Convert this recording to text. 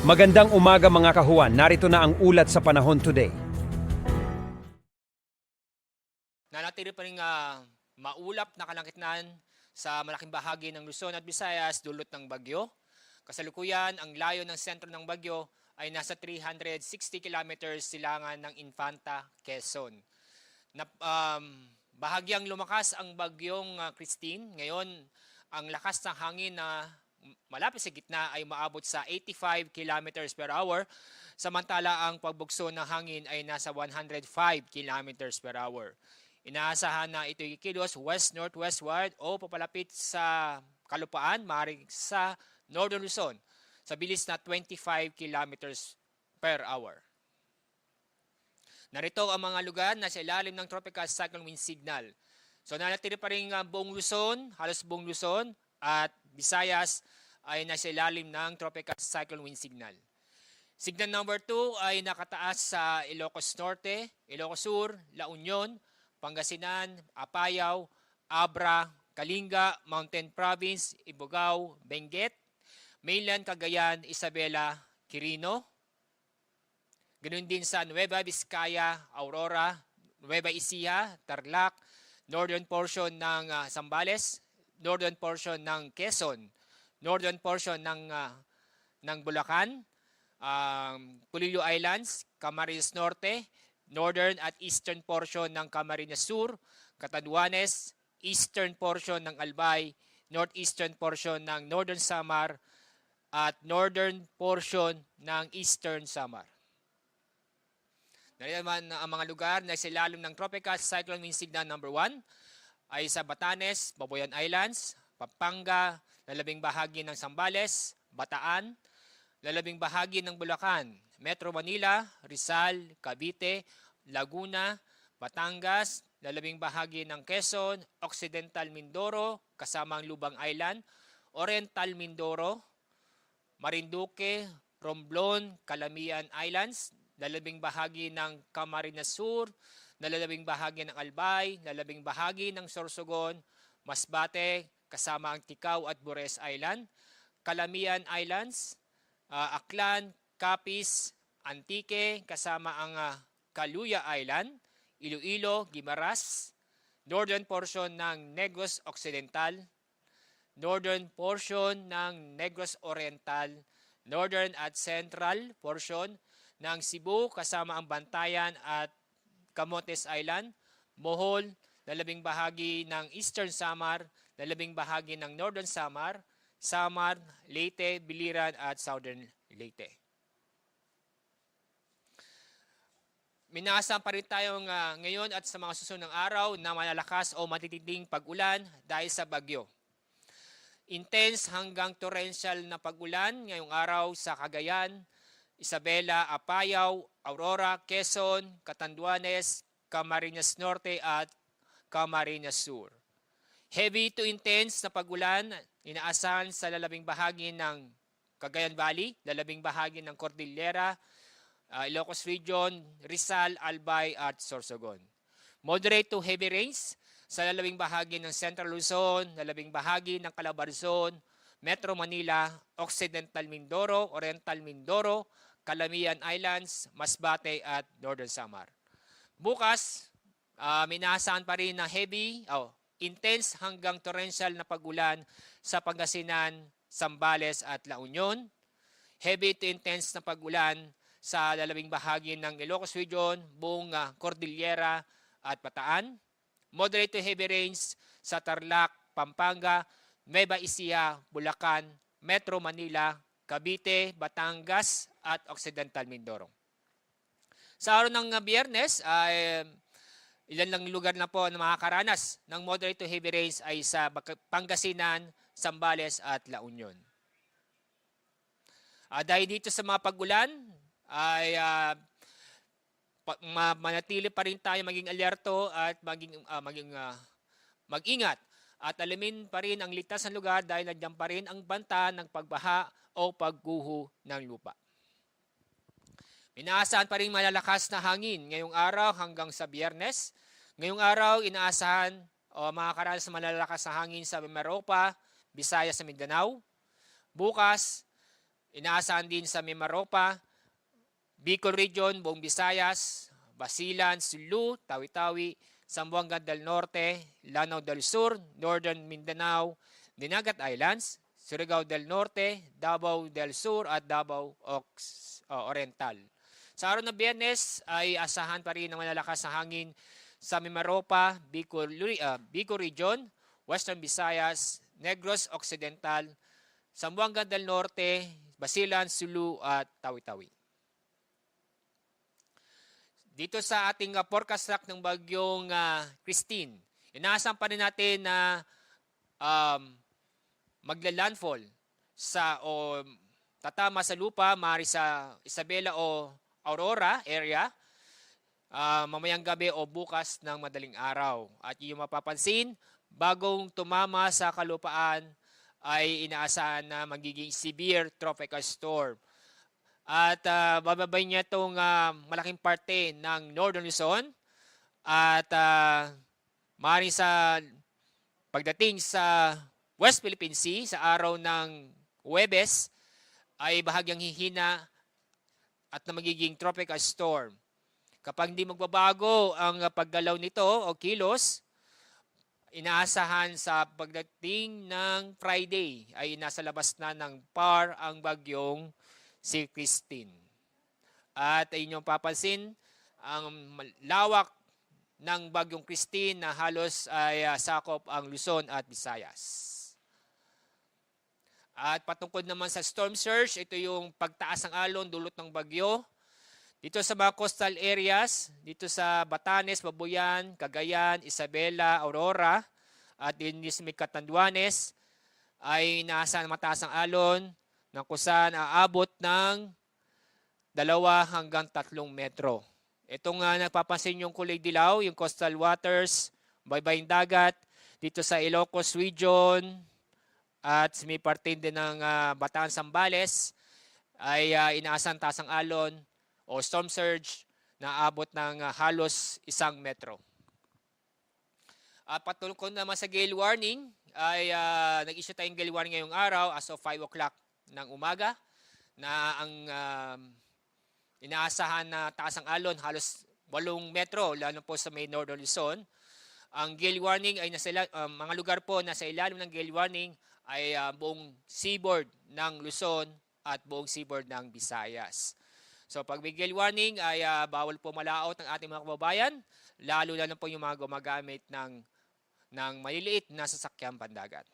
Magandang umaga mga kahuan, narito na ang ulat sa panahon today. Nanatili pa rin maulap na kalangitnan sa malaking bahagi ng Luzon at Visayas dulot ng bagyo. Kasalukuyan, ang layo ng sentro ng bagyo ay nasa 360 kilometers silangan ng Infanta, Quezon. Bahagyang lumakas ang bagyong Christine. Ngayon, ang lakas ng hangin na malapit sa gitna ay maabot sa 85 kilometers per hour, samantala ang pagbugso ng hangin ay nasa 105 kilometers per hour. Inaasahan na ito kikilos west-northwestward o papalapit sa kalupaan, maaaring sa Northern Luzon, sa bilis na 25 kilometers per hour. Narito ang mga lugar na sa ilalim ng tropical cyclone wind signal. So nanatili pa rin buong Luzon, halos buong Luzon at Visayas ay nasa ilalim ng tropical cyclone wind signal. Signal number 2 ay nakataas sa Ilocos Norte, Ilocos Sur, La Union, Pangasinan, Apayao, Abra, Kalinga, Mountain Province, Ibugao, Benguet, Mainland Cagayan, Isabela, Quirino. Ganoon din sa Nueva Vizcaya, Aurora, Nueva Ecija, Tarlac, northern portion ng Zambales, northern portion ng Quezon, northern portion ng Bulacan, Pulilio Islands, Camarines Norte, northern at eastern portion ng Camarines Sur, Catanduanes, eastern portion ng Albay, northeastern portion ng Northern Samar, at northern portion ng Eastern Samar. Narito naman ang mga lugar na sa ilalim ng Tropical Cyclone Wind Signal number 1 ay sa Batanes, Babuyan Islands, Pampanga, lalabing bahagi ng Zambales, Bataan, lalabing bahagi ng Bulacan, Metro Manila, Rizal, Cavite, Laguna, Batangas, lalabing bahagi ng Quezon, Occidental Mindoro, kasama ang Lubang Island, Oriental Mindoro, Marinduque, Romblon, Calamian Islands, lalabing bahagi ng Camarines Sur, lalabing bahagi ng Albay, lalabing bahagi ng Sorsogon, Masbate, kasama ang Ticao at Bures Island, Calamian Islands, Aklan, Capiz, Antique, kasama ang Caluya Island, Iloilo, Guimaras, northern portion ng Negros Occidental, northern portion ng Negros Oriental, northern at central portion ng Cebu kasama ang Bantayan at Camotes Island, Bohol, lalabing bahagi ng Eastern Samar, lalabing bahagi ng Northern Samar, Samar, Leyte, Biliran at Southern Leyte. Minaasahan pa rin tayong ngayon at sa mga susunod ng araw na malalakas o matitinding pag-ulan dahil sa bagyo. Intense hanggang torrential na pag-ulan ngayong araw sa Cagayan, Isabela, Apayao, Aurora, Quezon, Catanduanes, Camarines Norte at Camarines Sur. Heavy to intense na pag-ulan inaasahan sa lalabing bahagi ng Cagayan Valley, lalabing bahagi ng Cordillera, Ilocos Region, Rizal, Albay at Sorsogon. Moderate to heavy rains sa lalabing bahagi ng Central Luzon, lalabing bahagi ng Calabarzon, Metro Manila, Occidental Mindoro, Oriental Mindoro, Calamian Islands, Masbate at Northern Samar. Bukas, minaasahan pa rin na intense hanggang torrential na pag-ulan sa Pangasinan, Zambales at La Union. Heavy to intense na pag-ulan sa lalabing bahagi ng Ilocos Region, buong Cordillera at Bataan. Moderate to heavy rains sa Tarlac, Pampanga, Nueva Ecija, Bulacan, Metro Manila, Cavite, Batangas at Occidental Mindoro. Sa araw ng Biyernes ay ilan lang lugar na po na makakaranas ng moderate to heavy rains ay sa Pangasinan, Zambales at La Union. Dahil dito sa mga pag-ulan ay manatili pa rin tayo maging alerto at mag-ingat. At alamin pa rin ang ligtas na lugar dahil nandiyan pa rin ang banta ng pagbaha o pagguho ng lupa. Inaasahan pa rin malalakas na hangin ngayong araw hanggang sa Biyernes. Ngayong araw, inaasahan makakaranas sa malalakas na hangin sa Mimaropa, Visayas sa Mindanao. Bukas, Inaasahan din sa Mimaropa, Bicol Region, buong Visayas, Basilan, Sulu, Tawi-Tawi, Zamboanga del Norte, Lanao del Sur, Northern Mindanao, Dinagat Islands, Surigao del Norte, Davao del Sur at Davao Oriental. Sa araw ng Biyernes ay asahan pa rin ng malalakas na hangin sa Mimaropa, Bicol Region, Western Visayas, Negros Occidental, Zamboanga del Norte, Basilan, Sulu at Tawi-Tawi. Dito sa ating forecast track ng bagyong Christine, inaasahan pa rin natin na magla-landfall o tatama sa lupa, maaari sa Isabela o Aurora area, mamayang gabi o bukas ng madaling araw. At yung mapapansin, bagong tumama sa kalupaan ay inaasahan na magiging severe tropical storm. At bababay niya itong malaking parte ng Northern Luzon at maaaring sa pagdating sa West Philippine Sea sa araw ng Huwebes ay bahagyang hihina at na magiging tropical storm. Kapag hindi magbabago ang paggalaw nito o kilos, inaasahan sa pagdating ng Friday ay nasa labas na ng PAR ang bagyong si Christine. At inyong papansin, ang lawak ng bagyong Christine na halos ay sakop ang Luzon at Visayas. At patungkol naman sa storm surge, ito yung pagtaas ng alon dulot ng bagyo. Dito sa mga coastal areas, dito sa Batanes, Babuyan, Cagayan, Isabela, Aurora, at din sa Catanduanes, ay nasa mataas ang alon na kung saan aabot ng 2 hanggang 3 metro. Itong nagpapansin yung kulay dilaw, yung coastal waters, baybaying dagat, dito sa Ilocos Region at may parte din ng Bataan, Zambales, ay inaasahan taas ang alon o storm surge na aabot ng halos 1 metro. Patungkol naman sa gale warning, ay nag-issue tayong gale warning ngayong araw as of 5 o'clock ng umaga na ang inaasahan na taas ang alon halos 8 metro lalo po sa may Northern Luzon. Ang gale warning ay mga lugar po na sa ilalim ng gale warning ay buong seaboard ng Luzon at buong seaboard ng Visayas. So pag may gale warning ay bawal po malaot ng ating mga kababayan, lalo po yung mga gumagamit ng maliliit na sasakyang pandagat.